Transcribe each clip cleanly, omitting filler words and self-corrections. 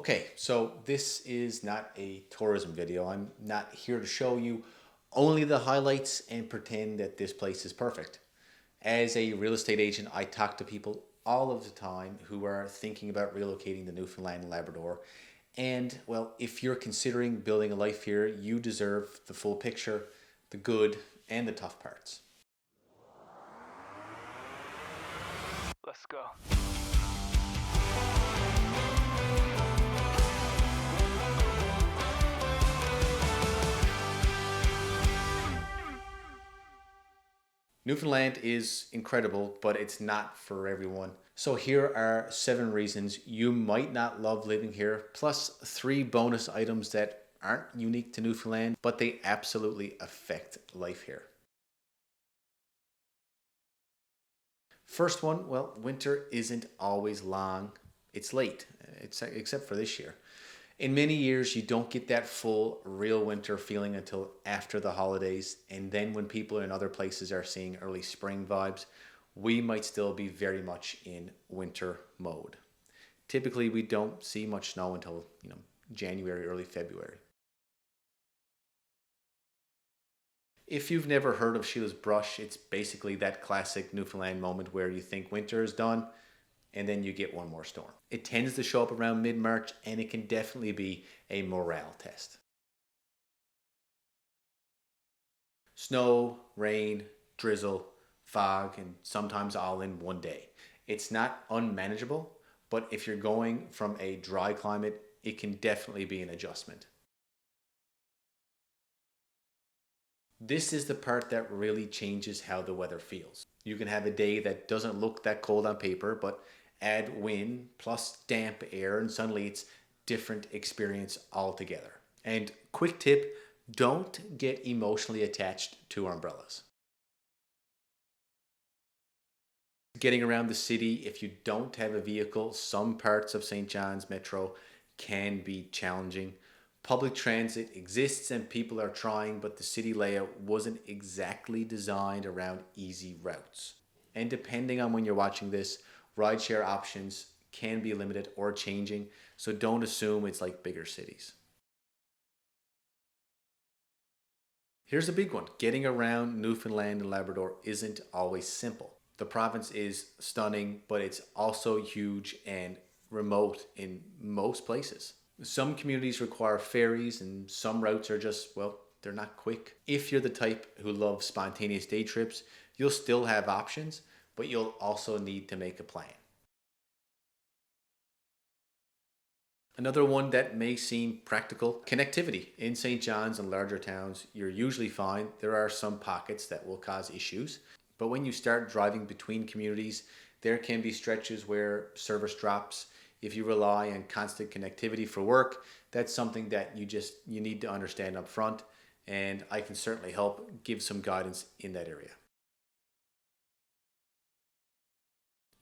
Okay, so this is not a tourism video. I'm not here to show you only the highlights and pretend that this place is perfect. As a real estate agent, I talk to people all of the time who are thinking about relocating to Newfoundland and Labrador. And well, if you're considering building a life here, you deserve the full picture, the good and the tough parts. Let's go. Newfoundland is incredible, but it's not for everyone. So here are 7 reasons you might not love living here, plus 3 bonus items that aren't unique to Newfoundland, but they absolutely affect life here. First one, well, winter isn't always long. It's late, except for this year. In many years, you don't get that full, real winter feeling until after the holidays. And then when people in other places are seeing early spring vibes, we might still be very much in winter mode. Typically, we don't see much snow until, January, early February. If you've never heard of Sheila's brush, it's basically that classic Newfoundland moment where you think winter is done and then you get one more storm. It tends to show up around mid-March and it can definitely be a morale test. Snow, rain, drizzle, fog, and sometimes all in one day. It's not unmanageable, but if you're going from a dry climate, it can definitely be an adjustment. This is the part that really changes how the weather feels. You can have a day that doesn't look that cold on paper, but add wind plus damp air and suddenly it's different experience altogether. And quick tip, don't get emotionally attached to umbrellas. Getting around the city, if you don't have a vehicle, some parts of St. John's Metro can be challenging. Public transit exists and people are trying, but the city layout wasn't exactly designed around easy routes. And depending on when you're watching this, rideshare options can be limited or changing, so don't assume it's like bigger cities. Here's a big one. Getting around Newfoundland and Labrador isn't always simple. The province is stunning, but it's also huge and remote in most places. Some communities require ferries and some routes are just, well, they're not quick. If you're the type who loves spontaneous day trips, you'll still have options, but you'll also need to make a plan. Another one that may seem practical, connectivity. In St. John's and larger towns, you're usually fine. There are some pockets that will cause issues, but when you start driving between communities, there can be stretches where service drops. If you rely on constant connectivity for work, that's something that you need to understand up front, and I can certainly help give some guidance in that area.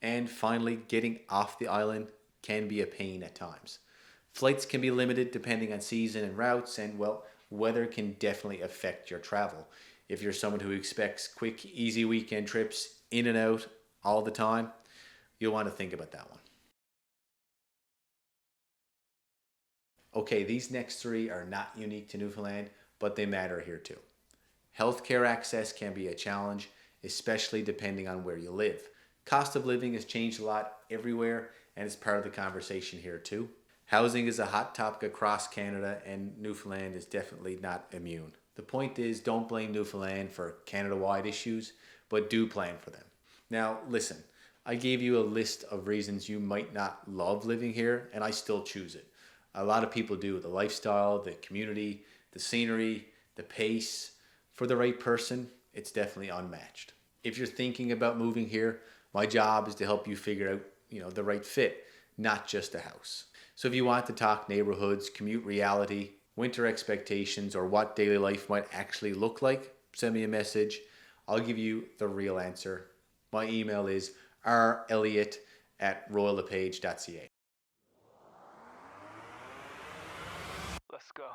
And finally, getting off the island can be a pain at times. Flights can be limited depending on season and routes, and well, weather can definitely affect your travel. If you're someone who expects quick, easy weekend trips in and out all the time, you'll want to think about that one. Okay, these next 3 are not unique to Newfoundland, but they matter here too. Healthcare access can be a challenge, especially depending on where you live. Cost of living has changed a lot everywhere, and it's part of the conversation here too. Housing is a hot topic across Canada, and Newfoundland is definitely not immune. The point is, don't blame Newfoundland for Canada-wide issues, but do plan for them. Now, listen, I gave you a list of reasons you might not love living here, and I still choose it. A lot of people do. The lifestyle, the community, the scenery, the pace. For the right person, it's definitely unmatched. If you're thinking about moving here, my job is to help you figure out, the right fit, not just a house. So if you want to talk neighborhoods, commute reality, winter expectations, or what daily life might actually look like, send me a message. I'll give you the real answer. My email is relliott@royallepage.ca. Let's go.